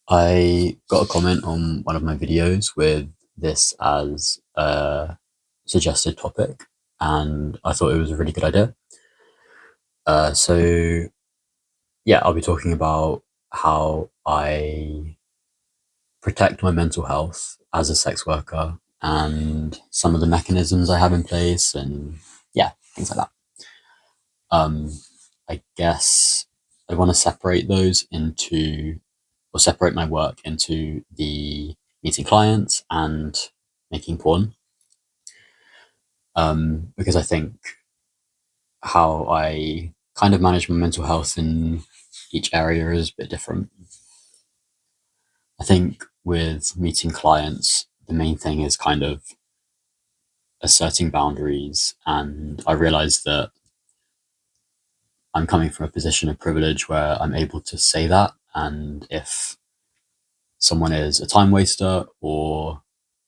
I got a comment on one of my videos with this as a suggested topic, and I thought it was a really good idea. So, yeah, I'll be talking about how I protect my mental health as a sex worker and some of the mechanisms I have in place, and yeah, things like that. Um, I guess I want to separate those into, or separate my work into the meeting clients and making porn, because I think how I kind of manage my mental health in each area is a bit different. I think with meeting clients, the main thing is kind of asserting boundaries. And I realize that I'm coming from a position of privilege where I'm able to say that. And if someone is a time waster or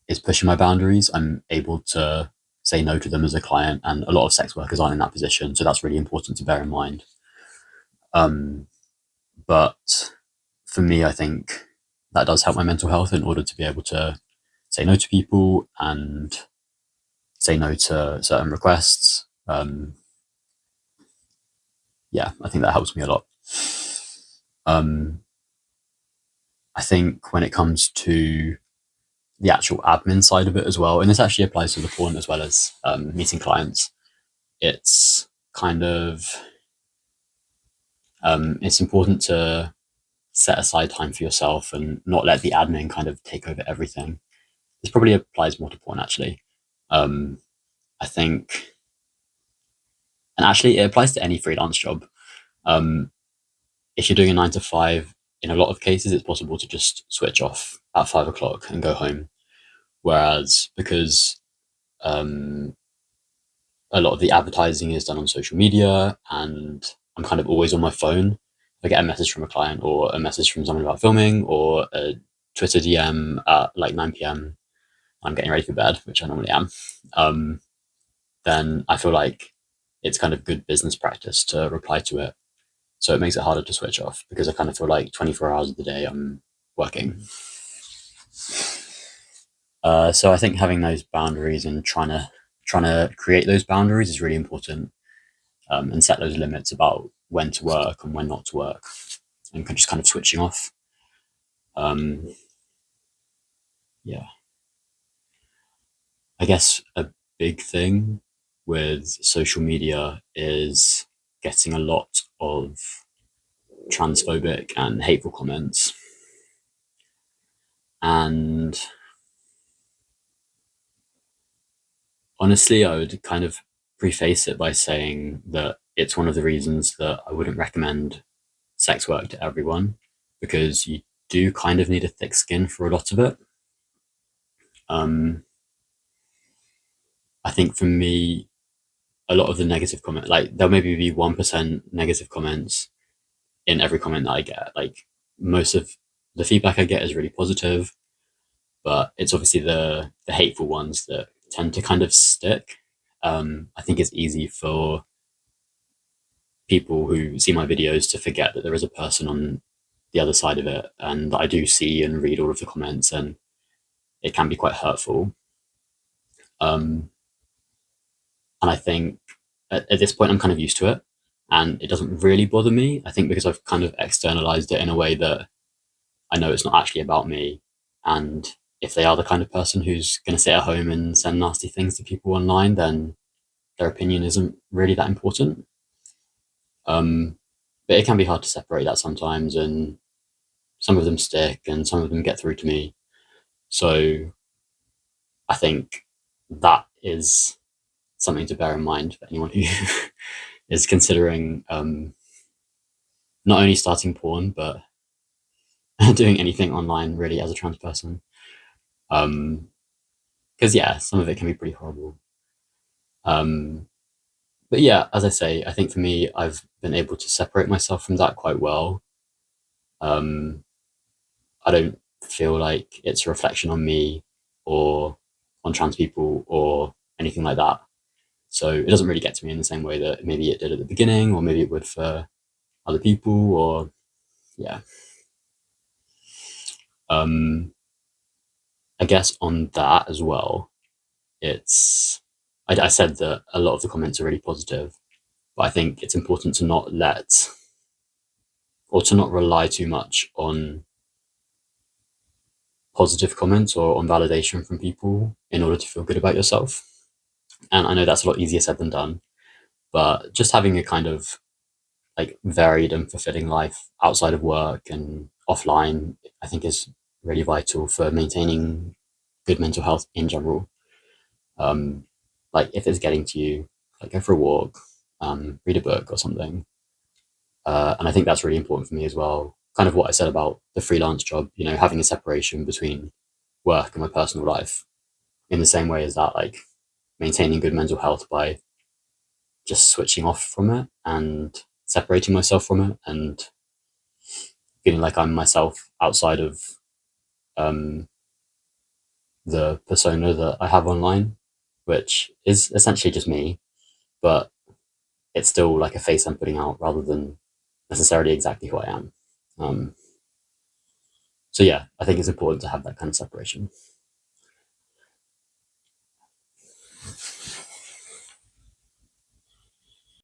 is pushing my boundaries, I'm able to say no to them as a client. And a lot of sex workers aren't in that position. So that's really important to bear in mind. Um, but for me, I think that does help my mental health in order to be able to say no to people and say no to certain requests. Yeah, I think that helps me a lot. Um, I think when it comes to the actual admin side of it as well, and this actually applies to the porn as well as meeting clients, it's kind of it's important to set aside time for yourself and not let the admin kind of take over everything. This probably applies more to porn actually. Um, I think, and actually, it applies to any freelance job. Um, if you're doing a 9 to 5, in a lot of cases, it's possible to just switch off at 5 o'clock and go home. Whereas because um, a lot of the advertising is done on social media, and I'm kind of always on my phone. If I get a message from a client or a message from someone about filming or a Twitter DM at like 9 p.m., I'm getting ready for bed, which I normally am. Um, then I feel like it's kind of good business practice to reply to it. So it makes it harder to switch off because I kind of feel like 24 hours of the day I'm working. So I think having those boundaries and trying to create those boundaries is really important, and set those limits about when to work and when not to work, and just kind of switching off. Um, yeah, I guess a big thing with social media is getting a lot of transphobic and hateful comments. And honestly, I would kind of preface it by saying that it's one of the reasons that I wouldn't recommend sex work to everyone, because you do kind of need a thick skin for a lot of it. Um, I think for me, a lot of the negative comment, like there'll maybe be 1% negative comments in every comment that I get. Like most of the feedback I get is really positive, but it's obviously the hateful ones that tend to kind of stick. I think it's easy for people who see my videos to forget that there is a person on the other side of it, and that I do see and read all of the comments, and it can be quite hurtful. Um, and I think at this point I'm kind of used to it, and it doesn't really bother me. I think because I've kind of externalized it in a way that I know it's not actually about me, and if they are the kind of person who's going to sit at home and send nasty things to people online, then their opinion isn't really that important. Um, but it can be hard to separate that sometimes, and some of them stick and some of them get through to me. So I think that is something to bear in mind for anyone who is considering, not only starting porn, but doing anything online really as a trans person. Because yeah, some of it can be pretty horrible. Um, but yeah, as I say, I think for me, I've been able to separate myself from that quite well. Um, I don't feel like it's a reflection on me or on trans people or anything like that. So it doesn't really get to me in the same way that maybe it did at the beginning, or maybe it would for other people, or yeah. Um, I guess on that as well, it's I said that a lot of the comments are really positive, but I think it's important to not let or to not rely too much on positive comments or on validation from people in order to feel good about yourself. And I know that's a lot easier said than done, but just having a kind of like varied and fulfilling life outside of work and offline, I think is really vital for maintaining good mental health in general. Um, like if it's getting to you, like go for a walk, read a book or something. And I think that's really important for me as well. Kind of what I said about the freelance job, you know, having a separation between work and my personal life in the same way as that, like maintaining good mental health by just switching off from it and separating myself from it and feeling like I'm myself outside of um, the persona that I have online, which is essentially just me, but it's still like a face I'm putting out rather than necessarily exactly who I am. Um, so yeah, I think it's important to have that kind of separation.